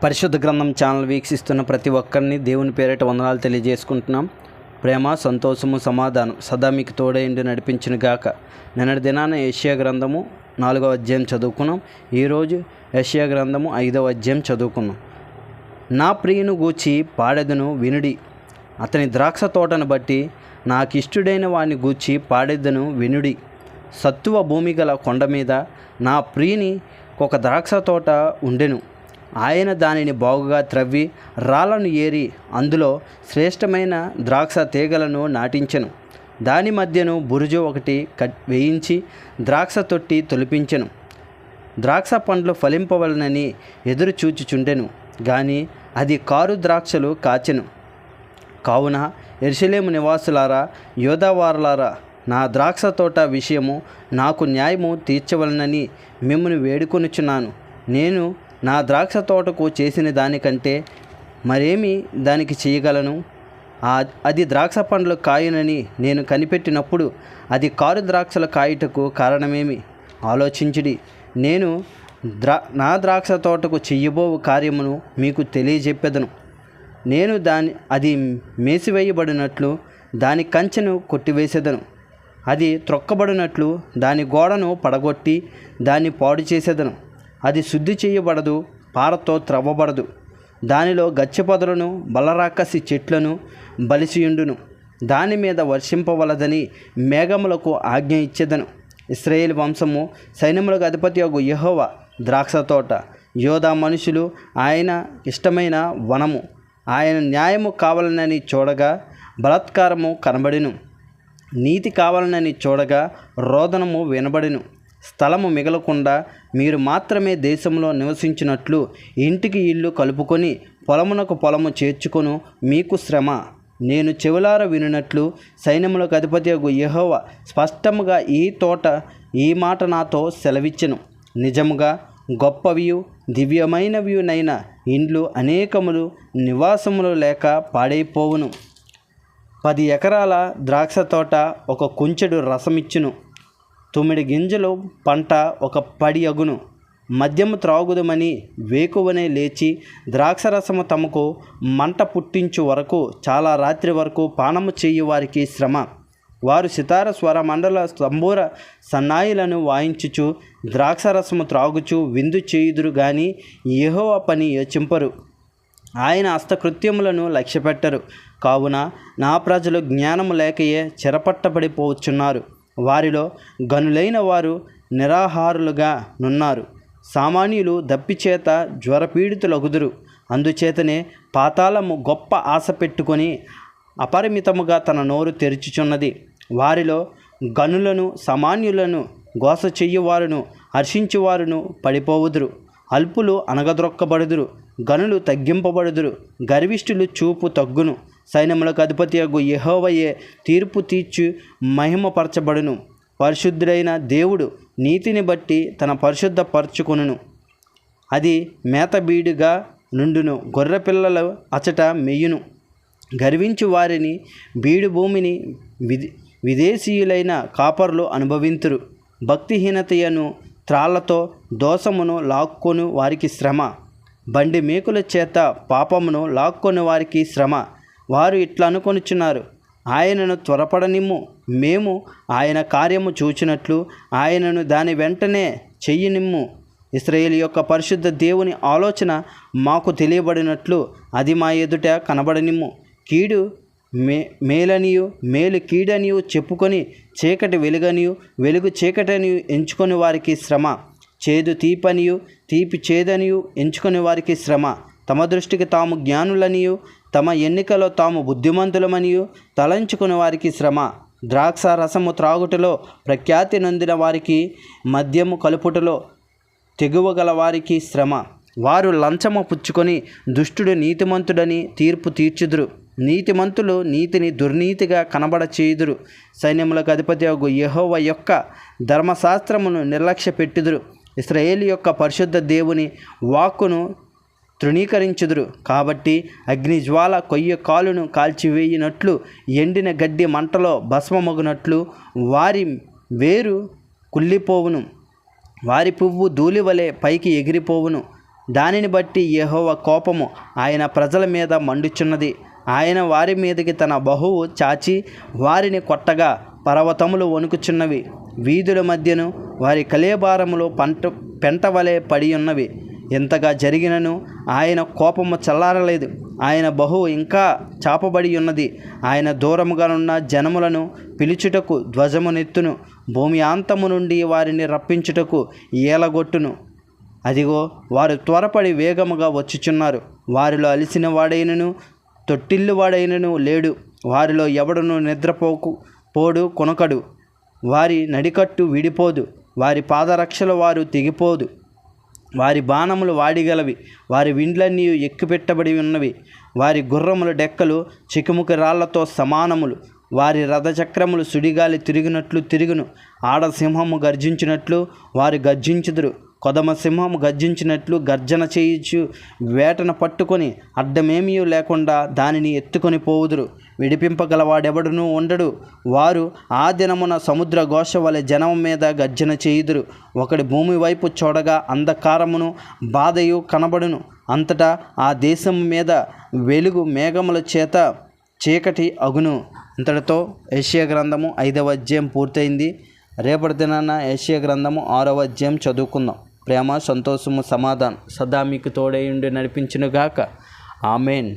పరిశుద్ధ గ్రంథం ఛానల్ వీక్షిస్తున్న ప్రతి ఒక్కరిని దేవుని పేరిట వందనాలు తెలియజేసుకుంటున్నాం. ప్రేమ, సంతోషము, సమాధానం సదా మీకు తోడైండి నడిపించిన గాక. నిన్నటి దినాన యెషయా గ్రంథము 4వ అధ్యాయం చదువుకున్నాం. ఈరోజు యెషయా గ్రంథము 5వ అధ్యాయం చదువుకున్నాం. నా ప్రియుని గూర్చి పాడెదను వినుడి, అతని ద్రాక్ష తోటను బట్టి నాకిష్టుడైన వాని గూర్చి పాడెదను వినుడి. సత్తువ భూమి గల కొండ మీద నా ప్రియుని ఒక ద్రాక్ష తోట ఉండెను. ఆయన దానిని బాగుగా త్రవ్వి రాళ్లను ఏరి అందులో శ్రేష్టమైన ద్రాక్ష తీగలను నాటించెను. దాని మధ్యను బురుజు ఒకటి వేయించి ద్రాక్ష తొట్టి తొలిపించెను. ద్రాక్ష పండ్లు ఫలింపవలనని ఎదురు చూచుచుండెను, గాని అది కారు ద్రాక్షలు కాచెను. కావున యెరూషలేము నివాసులారా, యూదావారులారా, నా ద్రాక్ష తోట విషయము నాకు న్యాయము తీర్చవలనని మిమ్మల్ని వేడుకొనుచున్నాను. నేను నా ద్రాక్ష తోటకు చేసిన దానికంటే మరేమి దానికి చేయగలను? అది ద్రాక్ష పండ్లు కాయునని నేను కనిపెట్టినప్పుడు అది కారు ద్రాక్షల కాయుటకు కారణమేమి? ఆలోచించుడి. నేను నా ద్రాక్ష తోటకు చెయ్యబోవు కార్యమును మీకు తెలియజెప్పెదను. నేను అది మేసివేయబడినట్లు దాని కంచెను కొట్టివేసేదను. అది త్రొక్కబడినట్లు దాని గోడను పడగొట్టి దాన్ని పాడు చేసేదను. అది శుద్ధి చేయబడదు, పారతో త్రవ్వబడదు. దానిలో గచ్చపొదలను బలరాకసి చెట్లను బలిసియుండును. దాని మీద వర్షింపవలదని మేఘములకు ఆజ్ఞ ఇచ్చేదను. ఇశ్రాయేలు వంశము సైన్యములకు అధిపతియగు యెహోవా ద్రాక్ష తోట, యోధా మనుషులు ఆయన ఇష్టమైన వనము. ఆయన న్యాయము కావాలనని చూడగా బలాత్కారము కనబడెను, నీతి కావాలనని చూడగా రోదనము వినబడెను. స్థలము మిగలకుండా మీరు మాత్రమే దేశంలో నివసించినట్లు ఇంటికి ఇల్లు కలుపుకొని పొలమునకు పొలము చేర్చుకొను మీకు శ్రమ. నేను చెవులార వినున్నట్లు సైన్యములకు అధిపతియగు యెహోవా స్పష్టముగా ఈ మాట నాతో సెలవిచ్చెను. నిజముగా గొప్పవియు దివ్యమైనవియునైన ఇండ్లు అనేకములు నివాసములు లేక పాడైపోవును. 10 ఎకరాల ద్రాక్ష తోట ఒక కుంచెడు రసమిచ్చును. 9 గింజలు పంట ఒక పడి అగును. మద్యము త్రాగుదమని వేకువనే లేచి ద్రాక్షరసము తమకు మంట పుట్టించు వరకు చాలా రాత్రి వరకు పానము చేయు వారికి శ్రమ. వారు సితార స్వర మండల తంబూర సన్నాయిలను వాయించుచు ద్రాక్షరసము త్రాగుచు విందు చేయుదురు గాని యెహోవా పని యోచింపరు, ఆయన హస్తకృత్యములను లక్ష్యపెట్టరు. కావున నా ప్రజలు జ్ఞానము లేకయే చెరపట్టబడిపోవచ్చున్నారు. వారిలో గనులైన వారు నిరాహారులుగా నున్నారు. సామాన్యులు దప్పిచేత జ్వరపీడితులగుదురు. అందుచేతనే పాతాళము గొప్ప ఆశ పెట్టుకొని అపరిమితముగా తన నోరు తెరుచుచున్నది. వారిలో గనులను సామాన్యులను గోస చెయ్యువారును హర్షించువారును పడిపోవుదురు. అల్పులు అనగద్రొక్కబడుదురు, గనులు తగ్గింపబడుదురు, గర్విష్ఠులు చూపు తగ్గును. సైన్యములకు అధిపతియగు యెహోవాయే తీర్పు తీర్చి మహిమపరచబడును. పరిశుద్ధుడైన దేవుడు నీతిని బట్టి తన పరిశుద్ధపరచుకొనును. అది మేతబీడుగా నుండును, గొర్రెపిల్లలు అచట మెయ్యును. గర్వించు వారిని బీడు భూమిని విదేశీయులైన కాపరులు అనుభవింతురు. భక్తిహీనతయను త్రాళ్లతో దోషమును లాక్కొను వారికి శ్రమ. బండి మేకుల చేత పాపమును లాక్కొని వారికి శ్రమ. వారు ఇట్లా అనుకొనుచున్నారు, ఆయనను త్వరపడనిమ్ము, మేము ఆయన కార్యము చూచినట్లు ఆయనను దాని వెంటనే చెయ్యనిమ్ము. ఇశ్రాయేలు యొక్క పరిశుద్ధ దేవుని ఆలోచన మాకు తెలియబడినట్లు అది మా ఎదుట కనబడనిమ్ము. కీడు మేలనియు మేలు కీడనియు చెప్పుకొని చీకటి వెలుగనియు వెలుగు చీకటనియు ఎంచుకొని వారికి శ్రమ. చేదు తీపనియు తీపి చేదనియు ఎంచుకొని వారికి శ్రమ. తమ దృష్టికి తాము జ్ఞానులనియు తమ ఎన్నికలో తాము బుద్ధిమంతులమనియు తలంచుకుని వారికి శ్రమ. ద్రాక్ష రసము త్రాగుటలో ప్రఖ్యాతి నొందిన వారికి, మద్యము కలుపుటలో తెగువగల వారికి శ్రమ. వారు లంచము పుచ్చుకొని దుష్టుడు నీతిమంతుడని తీర్పు తీర్చుదురు. నీతిమంతులు నీతిని దుర్నీతిగా కనబడ చేయుదురు. సైన్యములకు అధిపతియగు యెహోవా యొక్క ధర్మశాస్త్రమును నిర్లక్ష్య పెట్టుదురు. ఇశ్రాయేలు యొక్క పరిశుద్ధ దేవుని వాక్కును తృణీకరించుదురు. కాబట్టి అగ్నిజ్వాల కొయ్య కాలును కాల్చివేయినట్లు ఎండిన గడ్డి మంటలో భస్మమగునట్లు వారి వేరు కుళ్ళిపోవును, వారి పువ్వు ధూళివలె పైకి ఎగిరిపోవును. దానిని బట్టి యెహోవా కోపము ఆయన ప్రజల మీద మండుచున్నది. ఆయన వారి మీదకి తన బహువు చాచి వారిని కొట్టగా పర్వతములు వణుకుచున్నవి. వీధుల మధ్యను వారి కళేబారములు పెంట వలె పడి ఉన్నవి. ఇంతగా జరిగినను ఆయన కోపము చల్లారలేదు. ఆయన బహువు ఇంకా చాపబడి ఉన్నది. ఆయన దూరముగానున్న జనములను పిలుచుటకు ధ్వజమునెత్తును. భూమి అంతము నుండి వారిని రప్పించుటకు ఏలగొట్టును. అదిగో, వారు త్వరపడి వేగముగా వచ్చుచున్నారు. వారిలో అలిసిన వాడైనను తొట్టిల్లువాడైనను లేడు. వారిలో ఎవడును పోడు కొనకడు. వారి నడికట్టు విడిపోదు. వారి పాదరక్షల వారు తెగిపోదు. వారి బాణములు వాడిగలవి. వారి విండ్లన్నీ ఎక్కుపెట్టబడి ఉన్నవి. వారి గుర్రముల డెక్కలు చికుముకి రాళ్లతో సమానములు. వారి రథచక్రములు సుడిగాలి తిరిగినట్లు తిరుగును. ఆడసింహము గర్జించినట్లు వారు గర్జించుదురు. కొదమ సింహము గర్జించినట్లు గర్జన చేయించు వేటను పట్టుకొని అడ్డమేమీ లేకుండా దానిని ఎత్తుకొని పోవుదురు. విడిపింపగలవాడెవడునూ ఉండడు. వారు ఆ దినమున సముద్ర ఘోష వలె జనం మీద గర్జన చేయుదురు. ఒకడి భూమి వైపు చూడగా అంధకారమును బాధయు కనబడును. అంతటా ఆ దేశం మీద వెలుగు మేఘముల చేత చీకటి అగును. ఇంతటితో యెషయా గ్రంథము 5వ అధ్యాయం పూర్తయింది. రేపటి దినాన యెషయా గ్రంథము 6వ అధ్యాయం చదువుకుందాం. ప్రేమ, సంతోషము, సమాధానం సదా మీకు తోడై ఉండి నడిపించునుగాక. ఆమెన్.